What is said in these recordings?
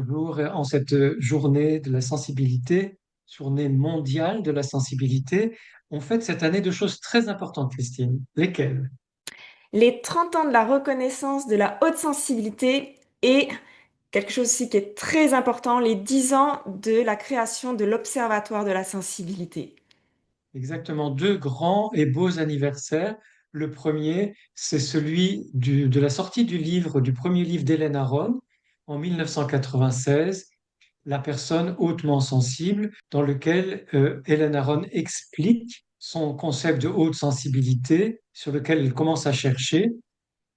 bonjour. En cette journée de la sensibilité, journée mondiale de la sensibilité, on fête cette année deux choses très importantes, Christine. Lesquelles? Les 30 ans de la reconnaissance de la haute sensibilité et quelque chose aussi qui est très important, les 10 ans de la création de l'Observatoire de la sensibilité. Exactement deux grands et beaux anniversaires. Le premier, c'est celui de la sortie du livre, du premier livre d'Hélène Aron en 1996, La personne hautement sensible, dans lequel Hélène Aron explique son concept de haute sensibilité, sur lequel elle commence à chercher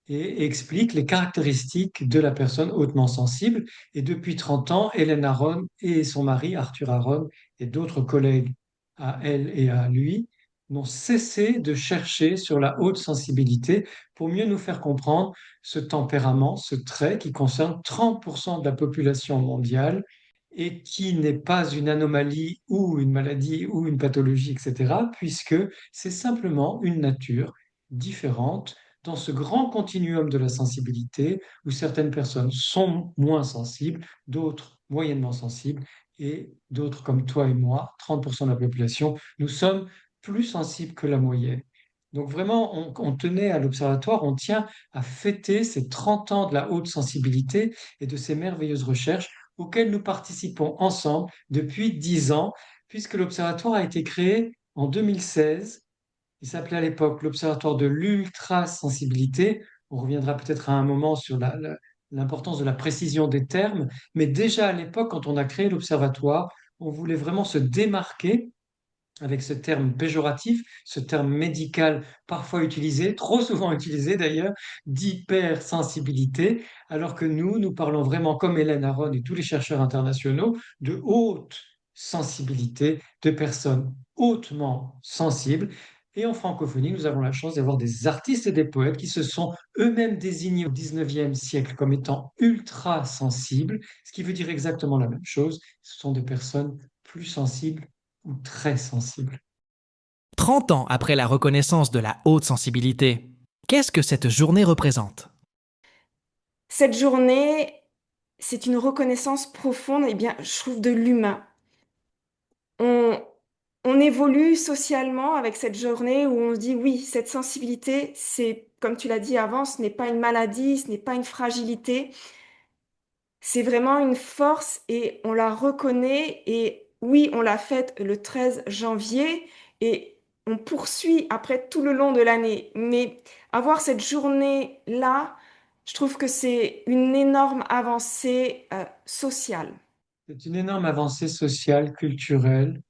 et explique les caractéristiques de la personne hautement sensible. Et depuis 30 ans, Hélène Aron et son mari, Arthur Aron, et d'autres collègues à elle et à lui, n'ont cessé de chercher sur la haute sensibilité pour mieux nous faire comprendre ce tempérament, ce trait qui concerne 30% de la population mondiale et qui n'est pas une anomalie ou une maladie ou une pathologie, etc., puisque c'est simplement une nature différente dans ce grand continuum de la sensibilité où certaines personnes sont moins sensibles, d'autres moyennement sensibles et d'autres comme toi et moi, 30% de la population, nous sommes plus sensibles que la moyenne. Donc vraiment, on tenait à l'Observatoire, on tient à fêter ces 30 ans de la haute sensibilité et de ces merveilleuses recherches auxquelles nous participons ensemble depuis 10 ans, puisque l'Observatoire a été créé en 2016. Il s'appelait à l'époque l'Observatoire de l'ultrasensibilité. On reviendra peut-être à un moment sur l'importance de la précision des termes, mais déjà à l'époque, quand on a créé l'Observatoire, on voulait vraiment se démarquer avec ce terme péjoratif, ce terme médical parfois utilisé, trop souvent utilisé d'ailleurs, d'hypersensibilité, alors que nous parlons vraiment, comme Hélène Aron et tous les chercheurs internationaux, de haute sensibilité, de personnes hautement sensibles. Et en francophonie, nous avons la chance d'avoir des artistes et des poètes qui se sont eux-mêmes désignés au 19e siècle comme étant ultra sensibles, ce qui veut dire exactement la même chose. Ce sont des personnes plus sensibles ou très sensible. 30 ans après la reconnaissance de la haute sensibilité, qu'est-ce que cette journée représente? Cette journée, c'est une reconnaissance profonde, et bien, je trouve, de l'humain. On, on évolue socialement avec cette journée où on se dit oui, cette sensibilité, c'est, comme tu l'as dit avant, ce n'est pas une maladie, ce n'est pas une fragilité. C'est vraiment une force et on la reconnaît. Et oui, on l'a faite le 13 janvier et on poursuit après tout le long de l'année. Mais avoir cette journée-là, je trouve que c'est une énorme avancée sociale. C'est une énorme avancée sociale, culturelle,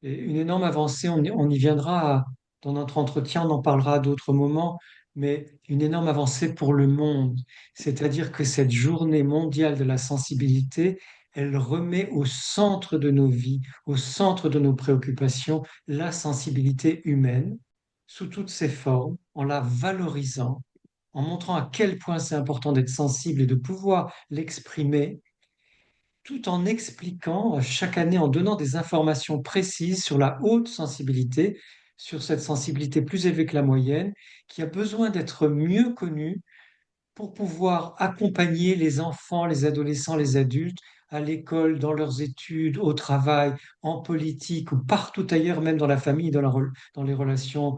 et une énorme avancée, on y viendra dans notre entretien, on en parlera à d'autres moments, mais une énorme avancée pour le monde. C'est-à-dire que cette journée mondiale de la sensibilité, elle remet au centre de nos vies, au centre de nos préoccupations, la sensibilité humaine, sous toutes ses formes, en la valorisant, en montrant à quel point c'est important d'être sensible et de pouvoir l'exprimer tout en expliquant chaque année, en donnant des informations précises sur la haute sensibilité, sur cette sensibilité plus élevée que la moyenne, qui a besoin d'être mieux connue pour pouvoir accompagner les enfants, les adolescents, les adultes à l'école, dans leurs études, au travail, en politique ou partout ailleurs, même dans la famille, dans les relations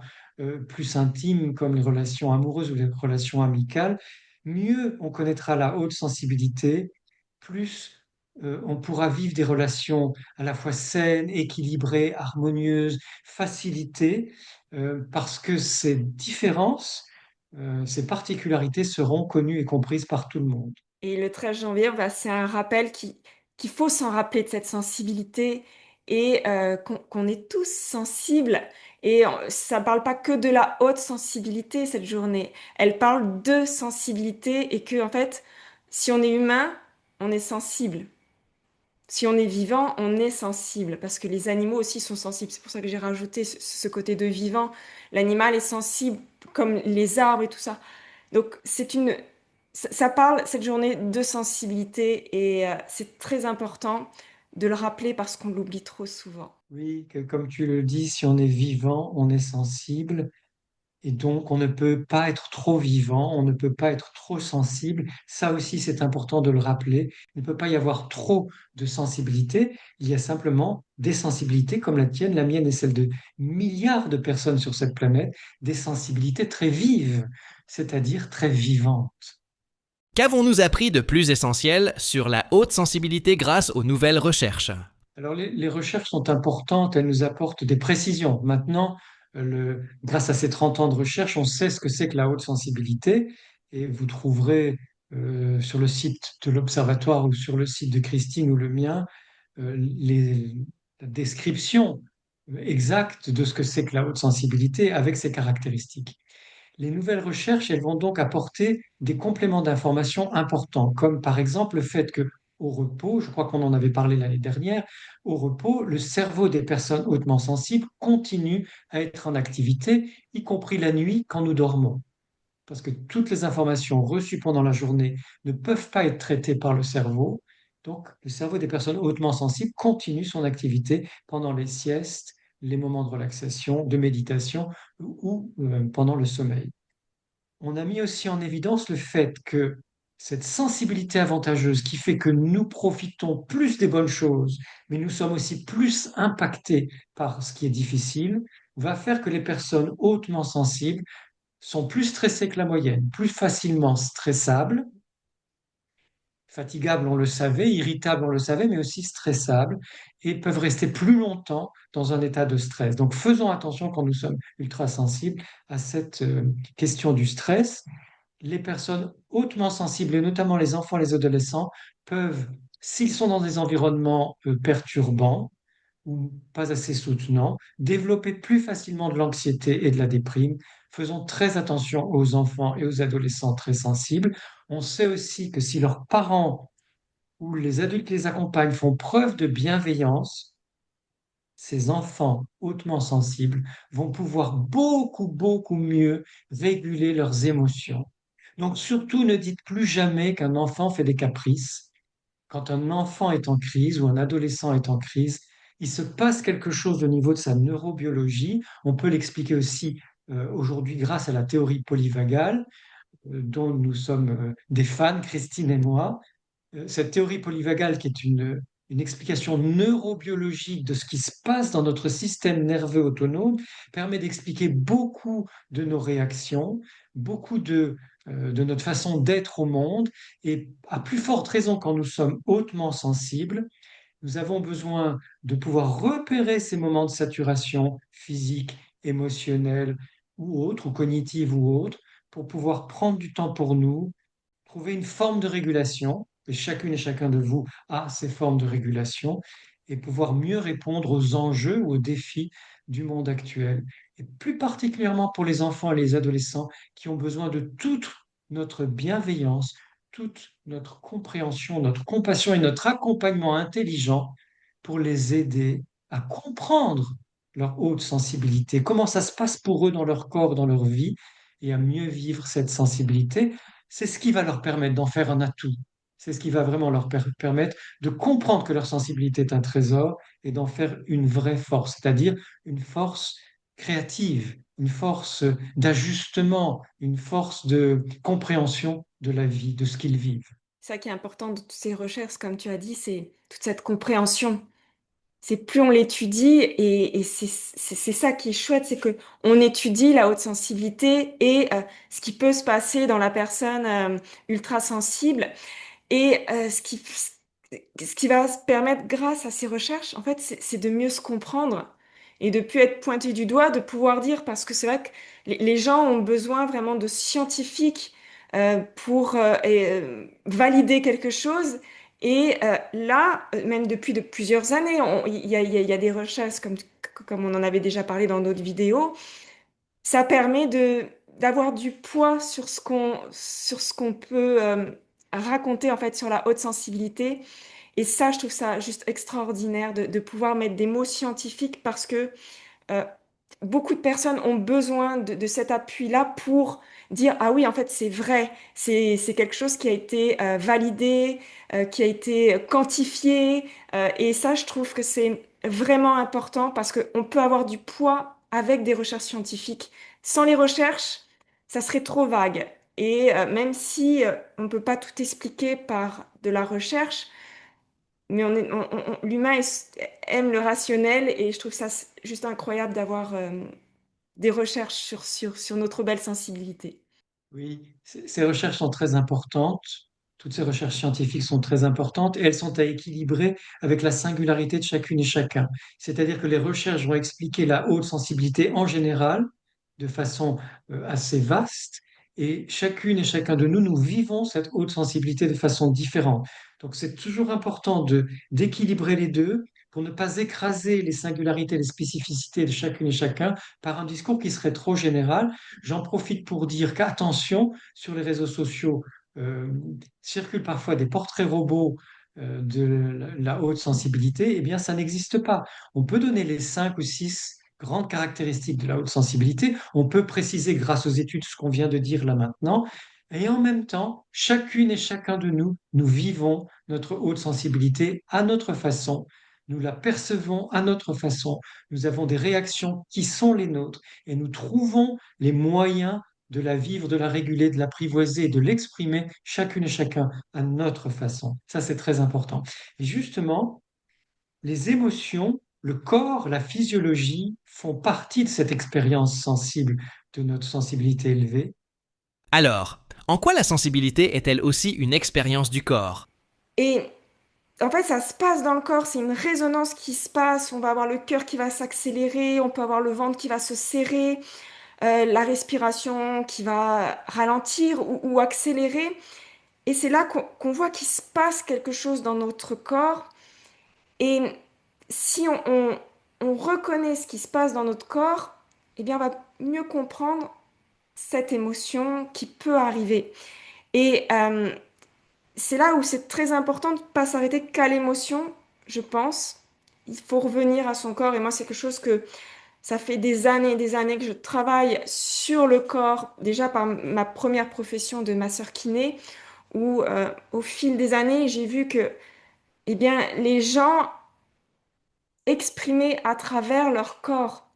plus intimes comme les relations amoureuses ou les relations amicales. Mieux on connaîtra la haute sensibilité, plus on pourra vivre des relations à la fois saines, équilibrées, harmonieuses, facilitées, parce que ces différences, ces particularités seront connues et comprises par tout le monde. Et le 13 janvier, bah, c'est un rappel qu'il faut s'en rappeler de cette sensibilité et qu'on est tous sensibles. Et ça ne parle pas que de la haute sensibilité, cette journée. Elle parle de sensibilité et que, en fait, si on est humain, on est sensible. Si on est vivant, on est sensible. Parce que les animaux aussi sont sensibles. C'est pour ça que j'ai rajouté ce côté de vivant. L'animal est sensible, comme les arbres et tout ça. Donc, ça parle, cette journée, de sensibilité et c'est très important de le rappeler parce qu'on l'oublie trop souvent. Oui, que comme tu le dis, si on est vivant, on est sensible. Et donc, on ne peut pas être trop vivant, on ne peut pas être trop sensible. Ça aussi, c'est important de le rappeler. Il ne peut pas y avoir trop de sensibilité. Il y a simplement des sensibilités comme la tienne, la mienne et celle de milliards de personnes sur cette planète, des sensibilités très vives, c'est-à-dire très vivantes. Qu'avons-nous appris de plus essentiel sur la haute sensibilité grâce aux nouvelles recherches? Alors, les recherches sont importantes, elles nous apportent des précisions. Maintenant, grâce à ces 30 ans de recherche, on sait ce que c'est que la haute sensibilité et vous trouverez sur le site de l'Observatoire ou sur le site de Christine ou le mien la description exacte de ce que c'est que la haute sensibilité avec ses caractéristiques. Les nouvelles recherches, elles vont donc apporter des compléments d'information importants, comme par exemple le fait que au repos, je crois qu'on en avait parlé l'année dernière, au repos, le cerveau des personnes hautement sensibles continue à être en activité, y compris la nuit quand nous dormons. Parce que toutes les informations reçues pendant la journée ne peuvent pas être traitées par le cerveau. Donc, le cerveau des personnes hautement sensibles continue son activité pendant les siestes, les moments de relaxation, de méditation ou pendant le sommeil. On a mis aussi en évidence le fait que cette sensibilité avantageuse qui fait que nous profitons plus des bonnes choses, mais nous sommes aussi plus impactés par ce qui est difficile, va faire que les personnes hautement sensibles sont plus stressées que la moyenne, plus facilement stressables, fatigables, on le savait, irritables, on le savait, mais aussi stressables, et peuvent rester plus longtemps dans un état de stress. Donc faisons attention quand nous sommes ultra sensibles à cette question du stress. Les personnes hautement sensibles, et notamment les enfants et les adolescents, peuvent, s'ils sont dans des environnements perturbants ou pas assez soutenants, développer plus facilement de l'anxiété et de la déprime. Faisons très attention aux enfants et aux adolescents très sensibles. On sait aussi que si leurs parents ou les adultes qui les accompagnent font preuve de bienveillance, ces enfants hautement sensibles vont pouvoir beaucoup mieux réguler leurs émotions. Donc surtout, ne dites plus jamais qu'un enfant fait des caprices. Quand un enfant est en crise ou un adolescent est en crise, il se passe quelque chose au niveau de sa neurobiologie. On peut l'expliquer aussi aujourd'hui grâce à la théorie polyvagale, dont nous sommes des fans, Christine et moi. Cette théorie polyvagale, qui est une explication neurobiologique de ce qui se passe dans notre système nerveux autonome, permet d'expliquer beaucoup de nos réactions, beaucoup de notre façon d'être au monde, et à plus forte raison quand nous sommes hautement sensibles, nous avons besoin de pouvoir repérer ces moments de saturation physique, émotionnelle ou autre, ou cognitive ou autre, pour pouvoir prendre du temps pour nous, trouver une forme de régulation, et chacune et chacun de vous a ces formes de régulation, et pouvoir mieux répondre aux enjeux ou aux défis du monde actuel. Et plus particulièrement pour les enfants et les adolescents qui ont besoin de toute notre bienveillance, toute notre compréhension, notre compassion et notre accompagnement intelligent pour les aider à comprendre leur haute sensibilité, comment ça se passe pour eux dans leur corps, dans leur vie, et à mieux vivre cette sensibilité. C'est ce qui va leur permettre d'en faire un atout. C'est ce qui va vraiment leur permettre de comprendre que leur sensibilité est un trésor et d'en faire une vraie force, c'est-à-dire une force créative, une force d'ajustement, une force de compréhension de la vie, de ce qu'ils vivent. Ça qui est important de toutes ces recherches, comme tu as dit, c'est toute cette compréhension. C'est plus on l'étudie et c'est ça qui est chouette, c'est que on étudie la haute sensibilité et ce qui peut se passer dans la personne ultra sensible et ce qui va se permettre grâce à ces recherches, en fait, c'est de mieux se comprendre et de plus être pointé du doigt, de pouvoir dire, parce que c'est vrai que les gens ont besoin vraiment de scientifiques pour valider quelque chose. Et là, même depuis de plusieurs années, il y a des recherches, comme on en avait déjà parlé dans d'autres vidéos, ça permet d'avoir du poids sur ce qu'on peut raconter en fait sur la haute sensibilité. Et ça, je trouve ça juste extraordinaire de pouvoir mettre des mots scientifiques parce que euh, beaucoup de personnes ont besoin de cet appui-là pour dire, ah oui, en fait, c'est vrai, c'est quelque chose qui a été validé, qui a été quantifié. Et ça, je trouve que c'est vraiment important parce qu'on peut avoir du poids avec des recherches scientifiques Sans les recherches, ça serait trop vague. Et même si on ne peut pas tout expliquer par de la recherche, mais aime le rationnel et je trouve ça juste incroyable d'avoir des recherches sur notre belle sensibilité. Oui, ces recherches sont très importantes. Toutes ces recherches scientifiques sont très importantes et elles sont à équilibrer avec la singularité de chacune et chacun. C'est-à-dire que les recherches vont expliquer la haute sensibilité en général de façon assez vaste et chacune et chacun de nous, nous vivons cette haute sensibilité de façon différente. Donc c'est toujours important d'équilibrer les deux pour ne pas écraser les singularités, les spécificités de chacune et chacun par un discours qui serait trop général. J'en profite pour dire qu'attention, sur les réseaux sociaux, euh, circulent parfois des portraits robots de la haute sensibilité. Eh bien, ça n'existe pas. On peut donner les 5 ou 6 grandes caractéristiques de la haute sensibilité. On peut préciser grâce aux études ce qu'on vient de dire là maintenant. Et en même temps, chacune et chacun de nous, nous vivons notre haute sensibilité à notre façon. Nous la percevons à notre façon. Nous avons des réactions qui sont les nôtres et nous trouvons les moyens de la vivre, de la réguler, de l'apprivoiser, de l'exprimer chacune et chacun à notre façon. Ça, c'est très important. Et justement, les émotions, le corps, la physiologie font partie de cette expérience sensible, de notre sensibilité élevée. Alors, en quoi la sensibilité est-elle aussi une expérience du corps? Et en fait, ça se passe dans le corps, c'est une résonance qui se passe. On va avoir le cœur qui va s'accélérer, on peut avoir le ventre qui va se serrer, la respiration qui va ralentir ou accélérer. Et c'est là qu'on voit qu'il se passe quelque chose dans notre corps. Et si on reconnaît ce qui se passe dans notre corps, eh bien, on va mieux comprendre cette émotion qui peut arriver. Et c'est là où c'est très important de ne pas s'arrêter qu'à l'émotion, je pense. Il faut revenir à son corps. Et moi, c'est quelque chose que ça fait des années et des années que je travaille sur le corps, déjà par ma première profession de masseur kiné, où au fil des années, j'ai vu que eh bien, les gens exprimaient à travers leur corps.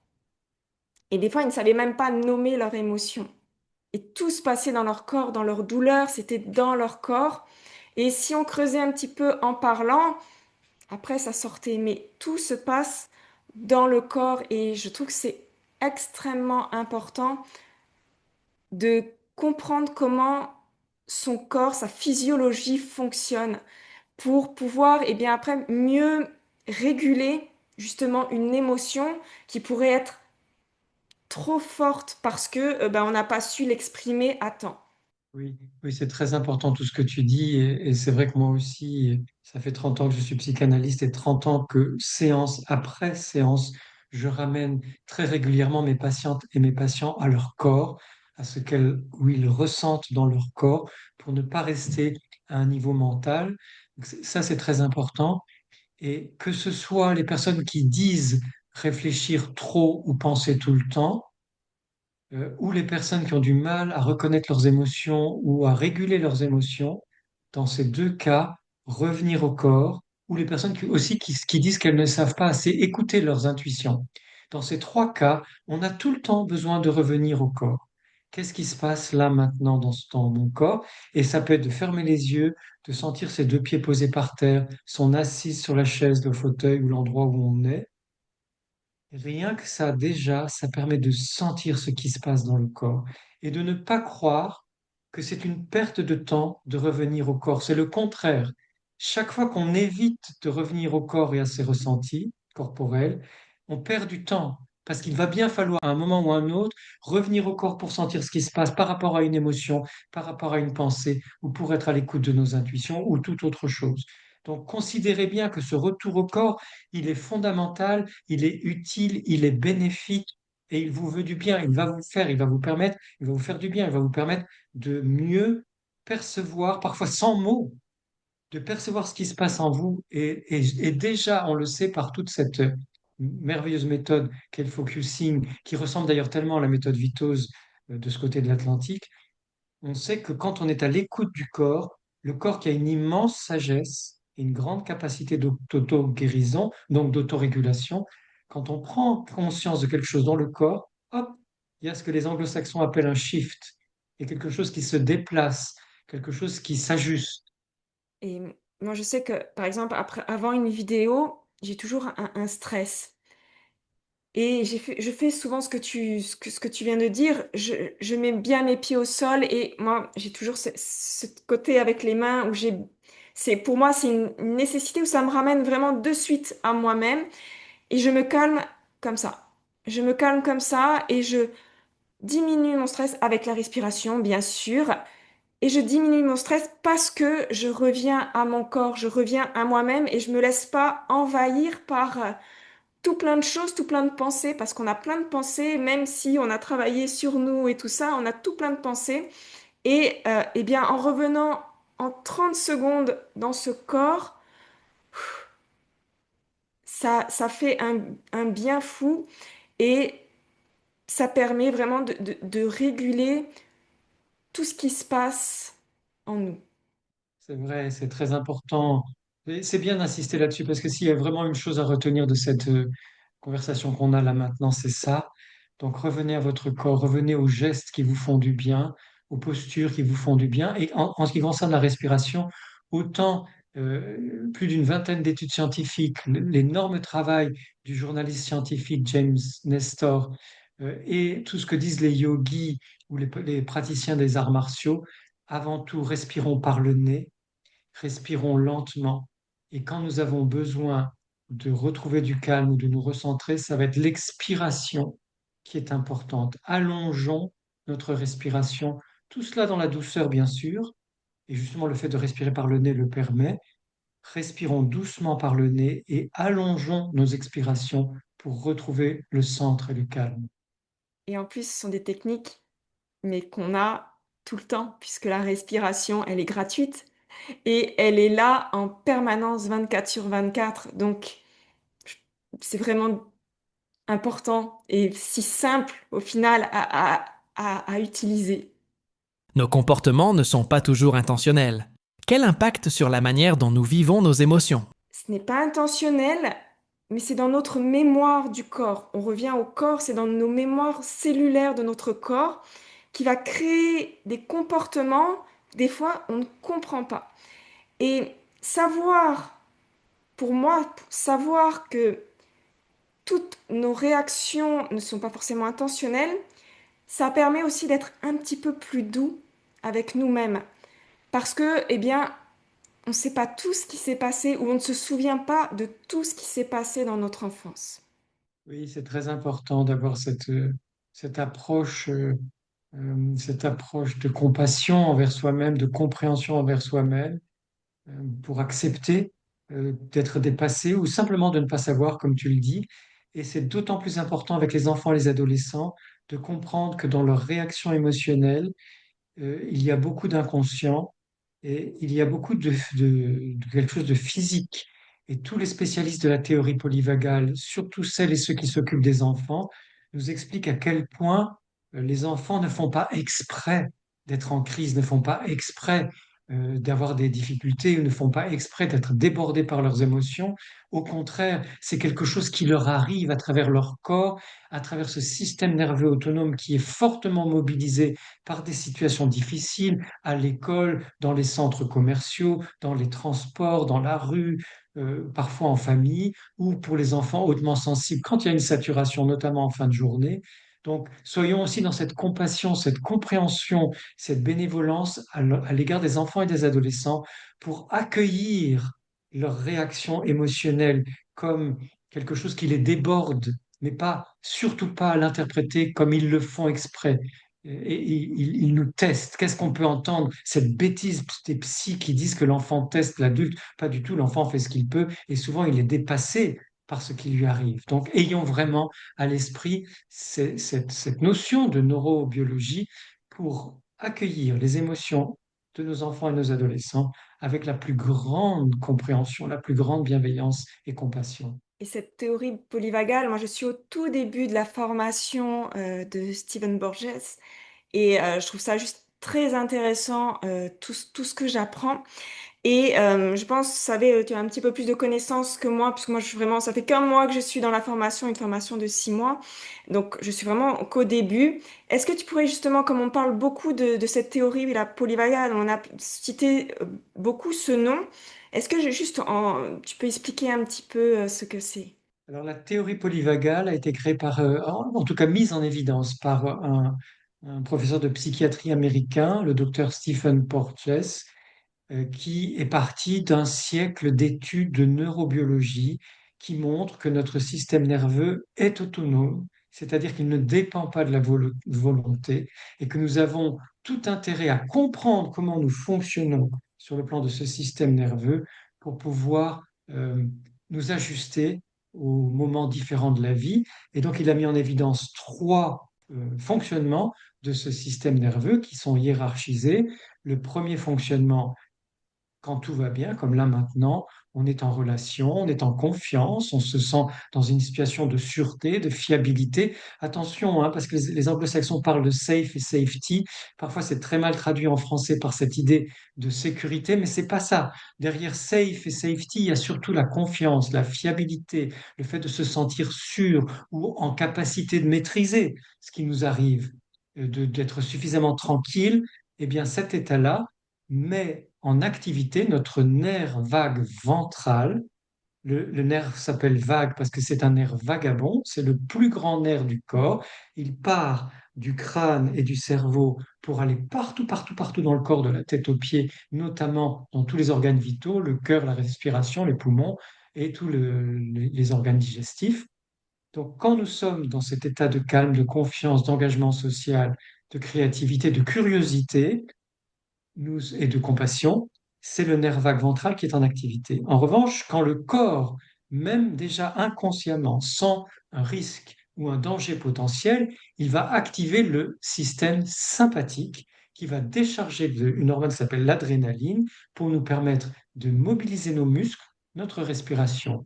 Et des fois, ils ne savaient même pas nommer leurs émotions. Et tout se passait dans leur corps, dans leur douleur, c'était dans leur corps. Et si on creusait un petit peu en parlant, après ça sortait. Mais tout se passe dans le corps et je trouve que c'est extrêmement important de comprendre comment son corps, sa physiologie fonctionne pour pouvoir, et bien après, mieux réguler justement une émotion qui pourrait être trop forte parce que ben, on n'a pas su l'exprimer à temps. Oui, oui, c'est très important tout ce que tu dis et c'est vrai que moi aussi, ça fait 30 ans que je suis psychanalyste et 30 ans que séance après séance, je ramène très régulièrement mes patientes et mes patients à leur corps, à ce où ils ressentent dans leur corps pour ne pas rester à un niveau mental. Donc, ça, c'est très important. Et que ce soit les personnes qui disent réfléchir trop ou penser tout le temps, ou les personnes qui ont du mal à reconnaître leurs émotions ou à réguler leurs émotions, dans ces 2 cas, revenir au corps, ou les personnes qui disent qu'elles ne savent pas assez écouter leurs intuitions. Dans ces 3 cas, on a tout le temps besoin de revenir au corps. Qu'est-ce qui se passe là maintenant dans mon corps? Et ça peut être de fermer les yeux, de sentir ses 2 pieds posés par terre, son assise sur la chaise, le fauteuil ou l'endroit où on est. Rien que ça, déjà, ça permet de sentir ce qui se passe dans le corps et de ne pas croire que c'est une perte de temps de revenir au corps. C'est le contraire. Chaque fois qu'on évite de revenir au corps et à ses ressentis corporels, on perd du temps parce qu'il va bien falloir à un moment ou à un autre revenir au corps pour sentir ce qui se passe par rapport à une émotion, par rapport à une pensée ou pour être à l'écoute de nos intuitions ou toute autre chose. Donc considérez bien que ce retour au corps, il est fondamental, il est utile, il est bénéfique et il vous veut du bien. Il va vous permettre, il va vous faire du bien, il va vous permettre de mieux percevoir, parfois sans mots, de percevoir ce qui se passe en vous. Et déjà, on le sait par toute cette merveilleuse méthode qu'est le focusing, qui ressemble d'ailleurs tellement à la méthode Vitose de ce côté de l'Atlantique. On sait que quand on est à l'écoute du corps, le corps qui a une immense sagesse et une grande capacité d'auto-guérison, donc d'autorégulation, quand on prend conscience de quelque chose dans le corps, hop, il y a ce que les anglo-saxons appellent un shift, et quelque chose qui se déplace, quelque chose qui s'ajuste. Et moi, je sais que, par exemple, avant une vidéo, j'ai toujours un stress. Et je fais souvent ce que tu viens de dire. Je mets bien mes pieds au sol et moi, j'ai toujours ce côté avec les mains où pour moi, c'est une nécessité où ça me ramène vraiment de suite à moi-même et je me calme comme ça. Je me calme comme ça et je diminue mon stress avec la respiration, bien sûr. Et je diminue mon stress parce que je reviens à mon corps, je reviens à moi-même et je me laisse pas envahir par tout plein de choses, tout plein de pensées, parce qu'on a plein de pensées, même si on a travaillé sur nous et tout ça, on a tout plein de pensées. Et eh bien, en revenant en 30 secondes dans ce corps, ça fait un bien fou et ça permet vraiment de réguler tout ce qui se passe en nous. C'est vrai, c'est très important. Et c'est bien d'insister là-dessus parce que s'il y a vraiment une chose à retenir de cette conversation qu'on a là maintenant, c'est ça. Donc revenez à votre corps, revenez aux gestes qui vous font du bien, aux postures qui vous font du bien. Et en ce qui concerne la respiration, autant plus d'une vingtaine d'études scientifiques, l'énorme travail du journaliste scientifique James Nestor et tout ce que disent les yogis ou les praticiens des arts martiaux, avant tout, respirons par le nez. Respirons lentement. Et quand nous avons besoin de retrouver du calme ou de nous recentrer, ça va être l'expiration qui est importante. Allongeons notre respiration, tout cela dans la douceur, bien sûr. Et justement, le fait de respirer par le nez le permet. Respirons doucement par le nez et allongeons nos expirations pour retrouver le centre et le calme. Et en plus, ce sont des techniques, mais qu'on a tout le temps, puisque la respiration, elle est gratuite et elle est là en permanence 24 sur 24. Donc, c'est vraiment important et si simple au final à utiliser. Nos comportements ne sont pas toujours intentionnels. Quel impact sur la manière dont nous vivons nos émotions? Ce n'est pas intentionnel, mais c'est dans notre mémoire du corps. On revient au corps, c'est dans nos mémoires cellulaires de notre corps qui va créer des comportements, des fois on ne comprend pas. Et savoir, pour moi, savoir que toutes nos réactions ne sont pas forcément intentionnelles, ça permet aussi d'être un petit peu plus doux avec nous-mêmes. Parce que, eh bien, on ne sait pas tout ce qui s'est passé ou on ne se souvient pas de tout ce qui s'est passé dans notre enfance. Oui, c'est très important d'avoir cette approche de compassion envers soi-même, de compréhension envers soi-même, pour accepter d'être dépassé ou simplement de ne pas savoir, comme tu le dis. Et c'est d'autant plus important avec les enfants et les adolescents de comprendre que dans leur réaction émotionnelle, il y a beaucoup d'inconscient et il y a beaucoup de quelque chose de physique. Et tous les spécialistes de la théorie polyvagale, surtout celles et ceux qui s'occupent des enfants, nous expliquent à quel point les enfants ne font pas exprès d'être en crise, ne font pas exprès d'avoir des difficultés ou ne font pas exprès d'être débordés par leurs émotions. Au contraire, c'est quelque chose qui leur arrive à travers leur corps, à travers ce système nerveux autonome qui est fortement mobilisé par des situations difficiles à l'école, dans les centres commerciaux, dans les transports, dans la rue, parfois en famille, ou pour les enfants hautement sensibles quand il y a une saturation, notamment en fin de journée. Donc, soyons aussi dans cette compassion, cette compréhension, cette bénévolence à l'égard des enfants et des adolescents pour accueillir leurs réactions émotionnelles comme quelque chose qui les déborde, mais pas, surtout pas à l'interpréter comme ils le font exprès et ils nous testent. Qu'est-ce qu'on peut entendre? Cette bêtise des psys qui disent que l'enfant teste l'adulte. Pas du tout, l'enfant fait ce qu'il peut et souvent il est dépassé par ce qui lui arrive. Donc ayons vraiment à l'esprit cette notion de neurobiologie pour accueillir les émotions de nos enfants et nos adolescents avec la plus grande compréhension, la plus grande bienveillance et compassion. Et cette théorie polyvagale, moi je suis au tout début de la formation de Stephen Borges et je trouve ça juste très intéressant tout ce que j'apprends. Et je pense, vous savez, tu as un petit peu plus de connaissances que moi, puisque moi, je suis vraiment, ça fait qu'un mois que je suis dans la formation, une formation de 6 mois. Donc, je suis vraiment qu'au début. Est-ce que tu pourrais justement, comme on parle beaucoup de cette théorie, la polyvagale, on a cité beaucoup ce nom, est-ce que tu peux expliquer un petit peu ce que c'est? Alors, la théorie polyvagale a été créée par, en tout cas mise en évidence par un professeur de psychiatrie américain, le docteur Stephen Porges, qui est parti d'un siècle d'études de neurobiologie qui montrent que notre système nerveux est autonome, c'est-à-dire qu'il ne dépend pas de la volonté et que nous avons tout intérêt à comprendre comment nous fonctionnons sur le plan de ce système nerveux pour pouvoir nous ajuster aux moments différents de la vie. Et donc, il a mis en évidence trois fonctionnements de ce système nerveux qui sont hiérarchisés. Le premier fonctionnement, quand tout va bien, comme là maintenant, on est en relation, on est en confiance, on se sent dans une situation de sûreté, de fiabilité. Attention, hein, parce que les anglo-saxons parlent de safe et safety. Parfois, c'est très mal traduit en français par cette idée de sécurité, mais c'est pas ça. Derrière safe et safety, il y a surtout la confiance, la fiabilité, le fait de se sentir sûr ou en capacité de maîtriser ce qui nous arrive, d'être suffisamment tranquille. Eh bien, cet état-là met en activité notre nerf vague ventral. Le nerf s'appelle vague parce que c'est un nerf vagabond, c'est le plus grand nerf du corps. Il part du crâne et du cerveau pour aller partout, partout, partout dans le corps, de la tête aux pieds, notamment dans tous les organes vitaux, le cœur, la respiration, les poumons et tous les organes digestifs. Donc, quand nous sommes dans cet état de calme, de confiance, d'engagement social, de créativité, de curiosité, et de compassion, c'est le nerf vague ventral qui est en activité. En revanche, quand le corps, même déjà inconsciemment, sent un risque ou un danger potentiel, il va activer le système sympathique qui va décharger une hormone qui s'appelle l'adrénaline pour nous permettre de mobiliser nos muscles, notre respiration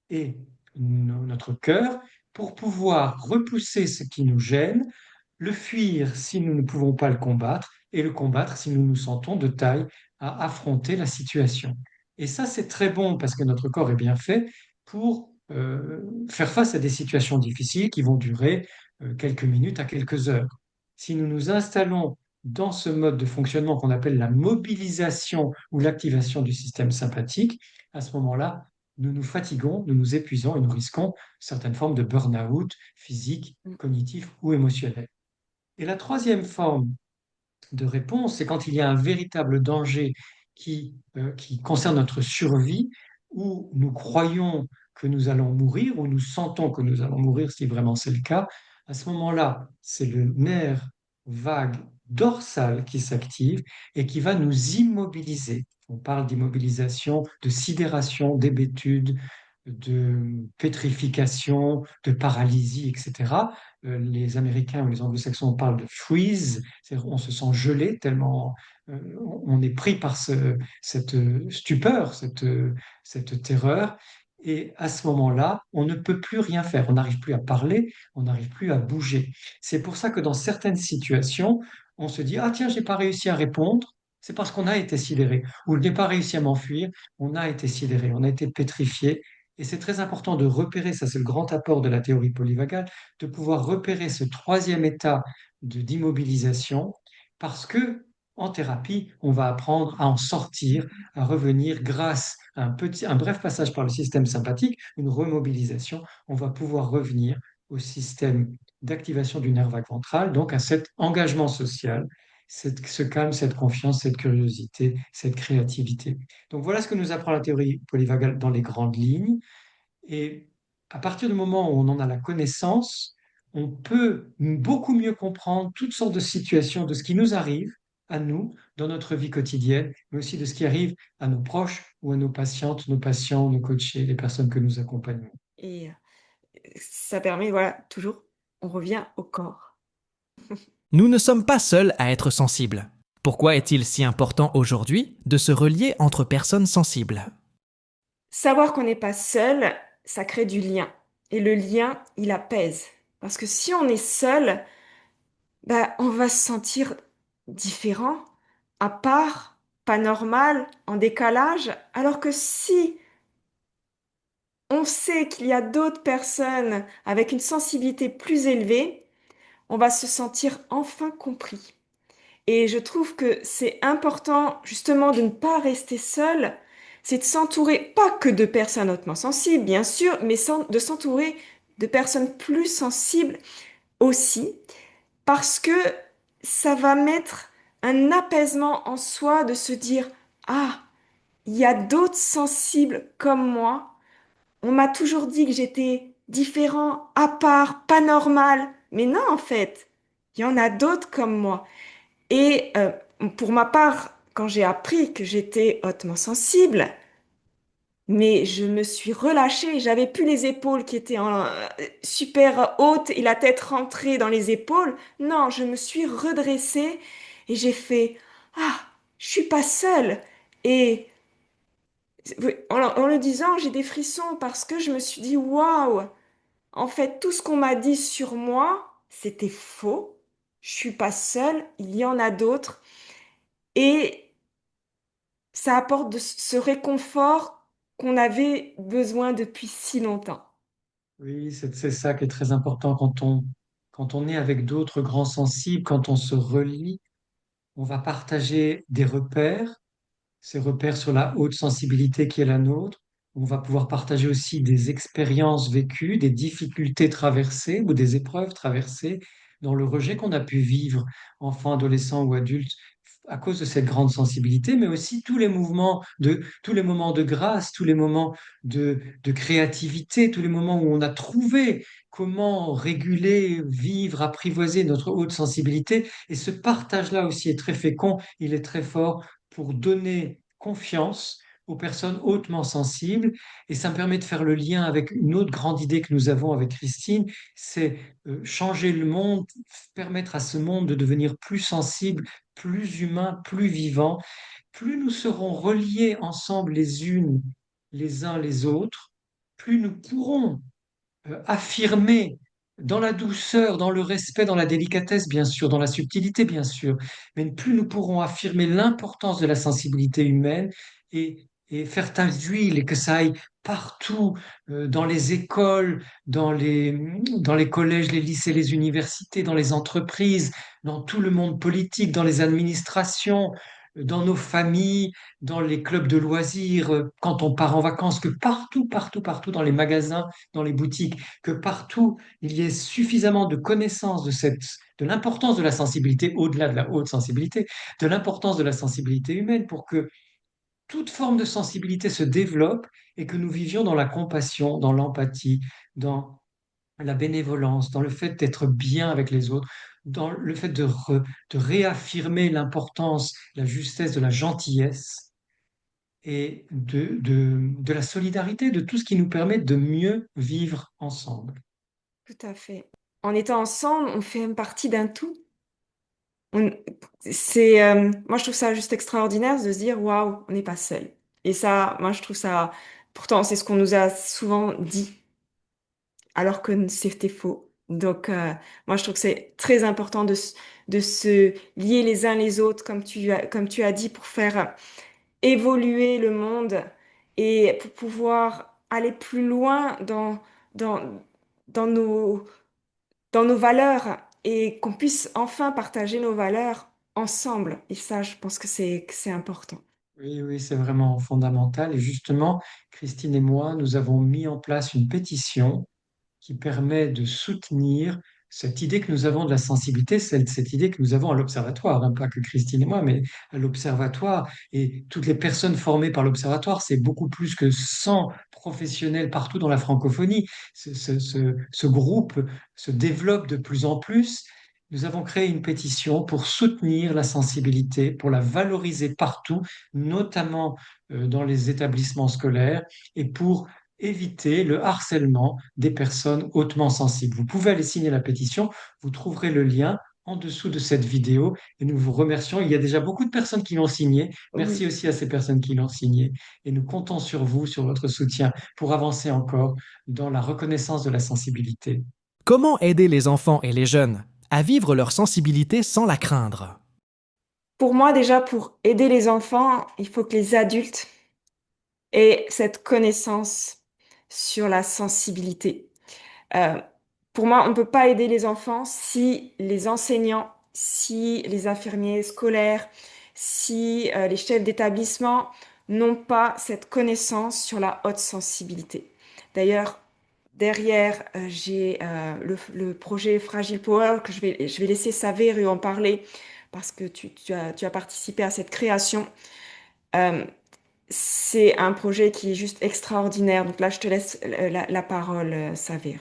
et notre cœur pour pouvoir repousser ce qui nous gêne, le fuir si nous ne pouvons pas le combattre et le combattre si nous nous sentons de taille à affronter la situation. Et ça, c'est très bon parce que notre corps est bien fait pour faire face à des situations difficiles qui vont durer quelques minutes à quelques heures. Si nous nous installons dans ce mode de fonctionnement qu'on appelle la mobilisation ou l'activation du système sympathique, à ce moment-là, nous nous fatiguons, nous nous épuisons et nous risquons certaines formes de burn-out physique, cognitif ou émotionnel. Et la troisième forme de réponse, c'est quand il y a un véritable danger qui concerne notre survie, où nous croyons que nous allons mourir, ou nous sentons que nous allons mourir, si vraiment c'est le cas. À ce moment-là, c'est le nerf vague dorsal qui s'active et qui va nous immobiliser. On parle d'immobilisation, de sidération, d'hébétude, de pétrification, de paralysie, etc. Les Américains ou les Anglo-Saxons parlent de freeze, c'est-à-dire on se sent gelé tellement on est pris par cette stupeur, cette terreur. Et à ce moment-là, on ne peut plus rien faire. On n'arrive plus à parler, on n'arrive plus à bouger. C'est pour ça que dans certaines situations, on se dit, ah tiens, j'ai pas réussi à répondre. C'est parce qu'on a été sidéré. Ou je n'ai pas réussi à m'enfuir. On a été sidéré, on a été pétrifié. Et c'est très important de repérer, ça c'est le grand apport de la théorie polyvagale, de pouvoir repérer ce troisième état d'immobilisation parce que en thérapie, on va apprendre à en sortir, à revenir grâce à un bref passage par le système sympathique, une remobilisation. On va pouvoir revenir au système d'activation du nerf vague ventral, donc à cet engagement social, ce calme, cette confiance, cette curiosité, cette créativité. Donc voilà ce que nous apprend la théorie polyvagale dans les grandes lignes. Et à partir du moment où on en a la connaissance, on peut beaucoup mieux comprendre toutes sortes de situations, de ce qui nous arrive à nous dans notre vie quotidienne, mais aussi de ce qui arrive à nos proches ou à nos patientes, nos patients, nos coachés, les personnes que nous accompagnons. Et ça permet, voilà, toujours, on revient au corps. Nous ne sommes pas seuls à être sensibles. Pourquoi est-il si important aujourd'hui de se relier entre personnes sensibles? Savoir qu'on n'est pas seul, ça crée du lien. Et le lien, il apaise. Parce que si on est seul, bah, on va se sentir différent, à part. pas normal, en décalage, alors que si on sait qu'il y a d'autres personnes avec une sensibilité plus élevée, on va se sentir enfin compris. Et je trouve que c'est important justement de ne pas rester seul, c'est de s'entourer pas que de personnes hautement sensibles, bien sûr, mais de s'entourer de personnes plus sensibles aussi, parce que ça va mettre un apaisement en soi de se dire, ah, il y a d'autres sensibles comme moi. On m'a toujours dit que j'étais différent, à part, pas normal. Mais non, en fait, il y en a d'autres comme moi. Et pour ma part, quand j'ai appris que j'étais hautement sensible, mais je me suis relâchée, j'avais plus les épaules qui étaient super hautes et la tête rentrée dans les épaules. Non, je me suis redressée et j'ai fait, ah, je suis pas seule. Et oui, en le disant, j'ai des frissons parce que je me suis dit, waouh, en fait, tout ce qu'on m'a dit sur moi, c'était faux. Je suis pas seule, il y en a d'autres. Et ça apporte ce réconfort qu'on avait besoin depuis si longtemps. Oui, c'est ça qui est très important quand on est avec d'autres grands sensibles, quand on se relie, on va partager des repères, ces repères sur la haute sensibilité qui est la nôtre. On va pouvoir partager aussi des expériences vécues, des difficultés traversées ou des épreuves traversées dans le rejet qu'on a pu vivre, enfant, adolescent ou adulte, à cause de cette grande sensibilité, mais aussi tous les moments de grâce, tous les moments de créativité, tous les moments où on a trouvé comment réguler, vivre, apprivoiser notre haute sensibilité. Et ce partage-là aussi est très fécond, il est très fort pour donner confiance aux personnes hautement sensibles. Et ça me permet de faire le lien avec une autre grande idée que nous avons avec Christine, c'est changer le monde, permettre à ce monde de devenir plus sensible, plus humain, plus vivant. Plus nous serons reliés ensemble les unes, les uns les autres, plus nous pourrons affirmer dans la douceur, dans le respect, dans la délicatesse, bien sûr, dans la subtilité, bien sûr, mais plus nous pourrons affirmer l'importance de la sensibilité humaine et faire tache d'huile et que ça aille partout, dans les écoles, dans les collèges, les lycées, les universités, dans les entreprises, dans tout le monde politique, dans les administrations, dans nos familles, dans les clubs de loisirs, quand on part en vacances, que partout, partout, partout, dans les magasins, dans les boutiques, que partout il y ait suffisamment de connaissances de l'importance de la sensibilité, au-delà de la haute sensibilité, de l'importance de la sensibilité humaine pour que toute forme de sensibilité se développe et que nous vivions dans la compassion, dans l'empathie, dans la bénévolence, dans le fait d'être bien avec les autres, dans le fait de réaffirmer l'importance, la justesse de la gentillesse et de la solidarité, de tout ce qui nous permet de mieux vivre ensemble. Tout à fait. En étant ensemble, on fait partie d'un tout. On- moi, je trouve ça juste extraordinaire de se dire, waouh, on n'est pas seul. Et ça, moi, je trouve ça, pourtant, c'est ce qu'on nous a souvent dit, alors que c'était faux. Donc, moi, je trouve que c'est très important de se lier les uns les autres, comme tu as dit, pour faire évoluer le monde et pour pouvoir aller plus loin dans, dans dans nos valeurs et qu'on puisse enfin partager nos valeurs ensemble. Et ça, je pense que c'est important. Oui, oui, c'est vraiment fondamental. Et justement, Christine et moi, nous avons mis en place une pétition qui permet de soutenir cette idée que nous avons de la sensibilité, cette idée que nous avons à l'Observatoire, hein, pas que Christine et moi, mais à l'Observatoire. Et toutes les personnes formées par l'Observatoire, c'est beaucoup plus que 100 professionnels partout dans la francophonie. Ce groupe se développe de plus en plus. Nous avons créé une pétition pour soutenir la sensibilité, pour la valoriser partout, notamment dans les établissements scolaires, et pour éviter le harcèlement des personnes hautement sensibles. Vous pouvez aller signer la pétition, vous trouverez le lien en dessous de cette vidéo et nous vous remercions. Il y a déjà beaucoup de personnes qui l'ont signé. Merci Oui, aussi à ces personnes qui l'ont signé et nous comptons sur vous, sur votre soutien pour avancer encore dans la reconnaissance de la sensibilité. Comment aider les enfants et les jeunes à vivre leur sensibilité sans la craindre? Pour moi, déjà, pour aider les enfants, il faut que les adultes aient cette connaissance sur la sensibilité. Euh, pour moi, on ne peut pas aider les enfants si les enseignants, si les infirmiers scolaires, si les chefs d'établissement n'ont pas cette connaissance sur la haute sensibilité. D'ailleurs, derrière, j'ai le projet Fragile Power que je vais laisser Saver en parler parce que tu as participé à cette création. Euh, c'est un projet qui est juste extraordinaire. Donc là, je te laisse la parole, Saver.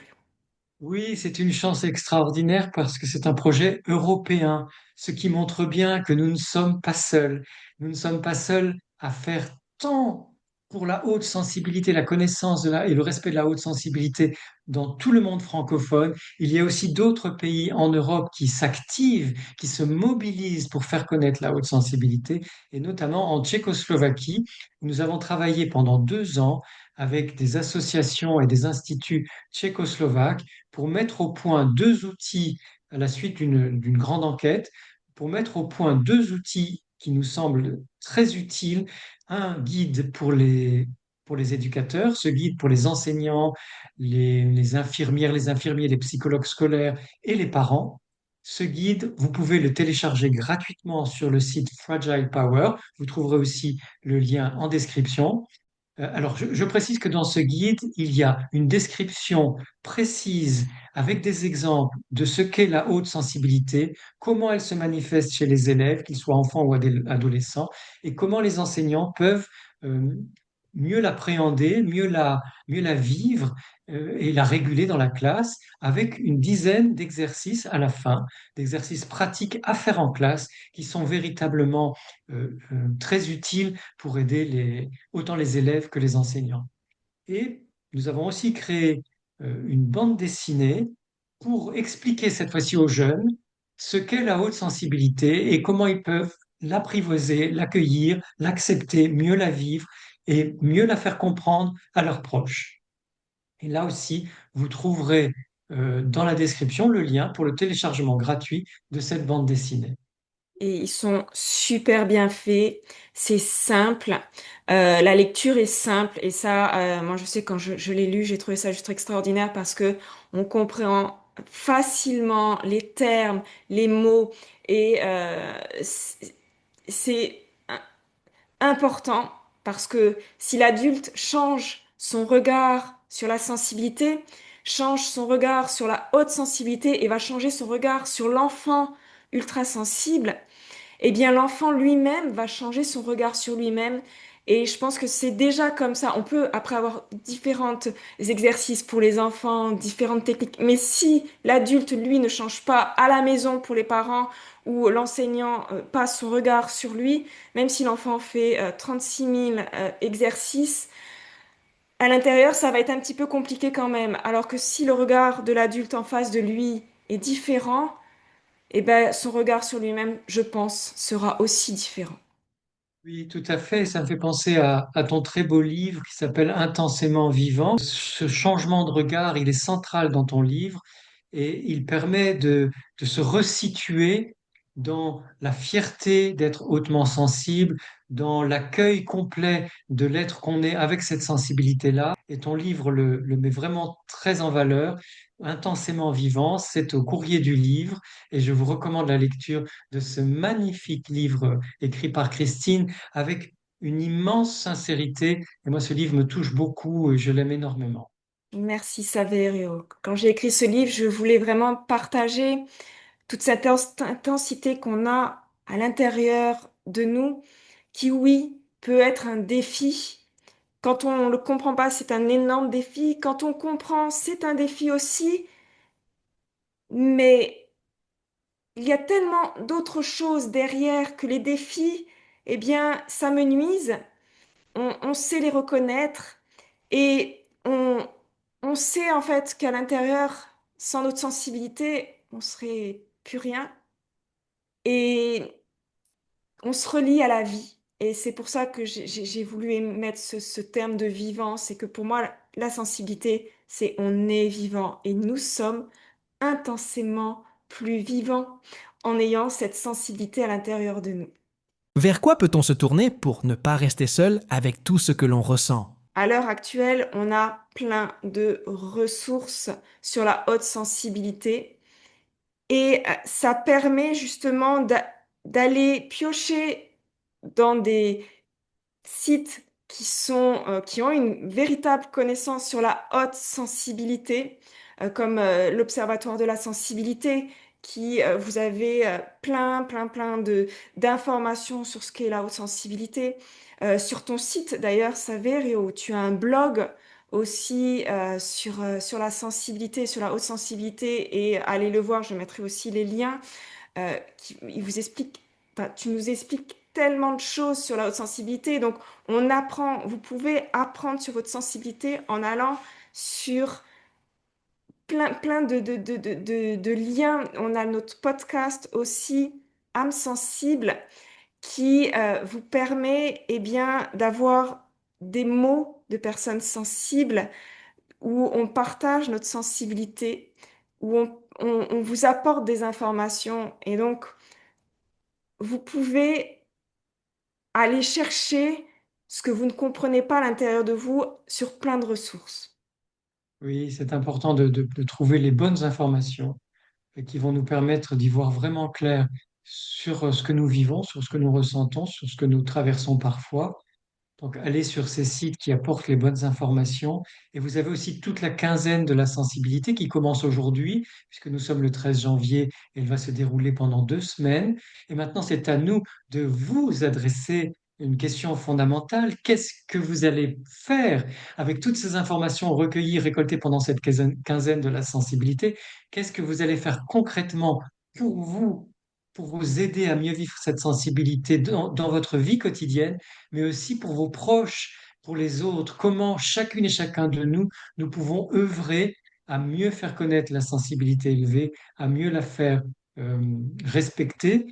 Oui, c'est une chance extraordinaire parce que c'est un projet européen, ce qui montre bien que nous ne sommes pas seuls. Nous ne sommes pas seuls à faire tant pour la haute sensibilité, la connaissance et le respect de la haute sensibilité dans tout le monde francophone. Il y a aussi d'autres pays en Europe qui s'activent, qui se mobilisent pour faire connaître la haute sensibilité, et notamment en Tchécoslovaquie, où nous avons travaillé pendant 2 ans avec des associations et des instituts tchécoslovaques pour mettre au point 2 outils à la suite d'une grande enquête, pour mettre au point 2 outils qui nous semblent très utiles. Un guide pour les éducateurs, ce guide pour les enseignants, les infirmières, les infirmiers, les psychologues scolaires et les parents. Ce guide, vous pouvez le télécharger gratuitement sur le site Fragile Power. Vous trouverez aussi le lien en description. Alors, je précise que dans ce guide, il y a une description précise avec des exemples de ce qu'est la haute sensibilité, comment elle se manifeste chez les élèves, qu'ils soient enfants ou adolescents, et comment les enseignants peuvent euh, mieux l'appréhender, mieux la vivre et la réguler dans la classe avec une dizaine d'exercices à la fin, d'exercices pratiques à faire en classe qui sont véritablement très utiles pour aider autant les élèves que les enseignants. Et nous avons aussi créé une bande dessinée pour expliquer cette fois-ci aux jeunes ce qu'est la haute sensibilité et comment ils peuvent l'apprivoiser, l'accueillir, l'accepter, mieux la vivre et mieux la faire comprendre à leurs proches. Et là aussi, vous trouverez dans la description le lien pour le téléchargement gratuit de cette bande dessinée. Et ils sont super bien faits. C'est simple. La lecture est simple. Et ça, moi, je sais quand je l'ai lu, j'ai trouvé ça juste extraordinaire parce que on comprend facilement les termes, les mots. Et c'est important parce que si l'adulte change son regard sur la sensibilité, change son regard sur la haute sensibilité et va changer son regard sur l'enfant ultra sensible, eh bien l'enfant lui-même va changer son regard sur lui-même. Et je pense que c'est déjà comme ça. On peut, après avoir différents exercices pour les enfants, différentes techniques, mais si l'adulte, lui, ne change pas à la maison pour les parents ou l'enseignant passe son regard sur lui, même si l'enfant fait 36 000 exercices, à l'intérieur, ça va être un petit peu compliqué quand même. Alors que si le regard de l'adulte en face de lui est différent, eh ben, son regard sur lui-même, je pense, sera aussi différent. Oui, tout à fait. Ça me fait penser à ton très beau livre qui s'appelle Intensément vivant. Ce changement de regard, il est central dans ton livre et il permet de se resituer dans la fierté d'être hautement sensible, dans l'accueil complet de l'être qu'on est avec cette sensibilité-là. Et ton livre le met vraiment très en valeur. Intensément vivant, c'est au courrier du livre et je vous recommande la lecture de ce magnifique livre écrit par Christine avec une immense sincérité. Et moi, ce livre me touche beaucoup et je l'aime énormément. Merci Saverio. Quand j'ai écrit ce livre, je voulais vraiment partager toute cette intensité qu'on a à l'intérieur de nous, qui oui, peut être un défi. Quand on ne le comprend pas, c'est un énorme défi. Quand on comprend, c'est un défi aussi. Mais il y a tellement d'autres choses derrière que les défis, eh bien, ça me nuise. On sait les reconnaître et on sait en fait qu'à l'intérieur, sans notre sensibilité, on serait plus rien et on se relie à la vie. Et c'est pour ça que j'ai voulu mettre ce terme de vivant. C'est que pour moi, la sensibilité, c'est on est vivant et nous sommes intensément plus vivants en ayant cette sensibilité à l'intérieur de nous. Vers quoi peut-on se tourner pour ne pas rester seul avec tout ce que l'on ressent? À l'heure actuelle, on a plein de ressources sur la haute sensibilité et ça permet justement d'aller piocher dans des sites qui ont une véritable connaissance sur la haute sensibilité, comme l'Observatoire de la sensibilité, vous avez plein d'informations sur ce qu'est la haute sensibilité. Sur ton site, d'ailleurs, Saverio, tu as un blog aussi sur la sensibilité, sur la haute sensibilité, et allez le voir, je mettrai aussi les liens il vous explique, enfin, tu nous expliques tellement de choses sur la haute sensibilité. Donc, vous pouvez apprendre sur votre sensibilité en allant sur plein de liens. On a notre podcast aussi, âme sensible, qui vous permet eh bien, d'avoir des mots de personnes sensibles où on partage notre sensibilité, où on vous apporte des informations. Et donc, vous pouvez aller chercher ce que vous ne comprenez pas à l'intérieur de vous sur plein de ressources. Oui, c'est important de trouver les bonnes informations et qui vont nous permettre d'y voir vraiment clair sur ce que nous vivons, sur ce que nous ressentons, sur ce que nous traversons parfois. Donc, allez sur ces sites qui apportent les bonnes informations. Et vous avez aussi toute la quinzaine de la sensibilité qui commence aujourd'hui, puisque nous sommes le 13 janvier, et elle va se dérouler pendant 2 semaines. Et maintenant, c'est à nous de vous adresser une question fondamentale. Qu'est-ce que vous allez faire avec toutes ces informations recueillies, récoltées pendant cette quinzaine de la sensibilité? Qu'est-ce que vous allez faire concrètement pour vous, pour vous aider à mieux vivre cette sensibilité dans votre vie quotidienne, mais aussi pour vos proches, pour les autres, comment chacune et chacun de nous, nous pouvons œuvrer à mieux faire connaître la sensibilité élevée, à mieux la faire euh, respecter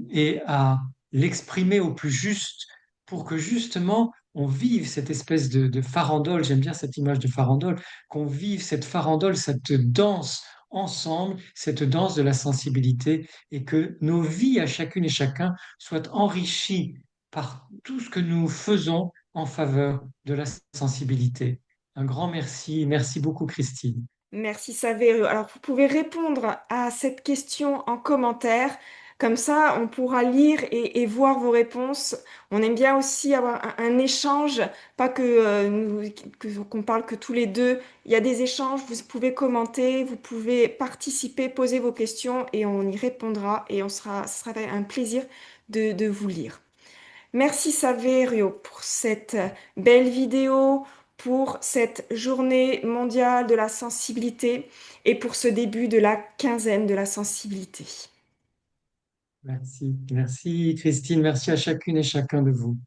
et à l'exprimer au plus juste pour que justement on vive cette espèce de farandole, j'aime bien cette image de farandole, qu'on vive cette farandole, cette danse ensemble, cette danse de la sensibilité et que nos vies à chacune et chacun soient enrichies par tout ce que nous faisons en faveur de la sensibilité. Un grand merci. Merci beaucoup, Christine. Merci Saverio. Alors, vous pouvez répondre à cette question en commentaire. Comme ça, on pourra lire et voir vos réponses. On aime bien aussi avoir un échange, pas qu'on parle que tous les deux. Il y a des échanges, vous pouvez commenter, vous pouvez participer, poser vos questions et on y répondra et ce sera un plaisir de vous lire. Merci Saverio pour cette belle vidéo, pour cette journée mondiale de la sensibilité et pour ce début de la quinzaine de la sensibilité. Merci. Merci, Christine. Merci à chacune et chacun de vous.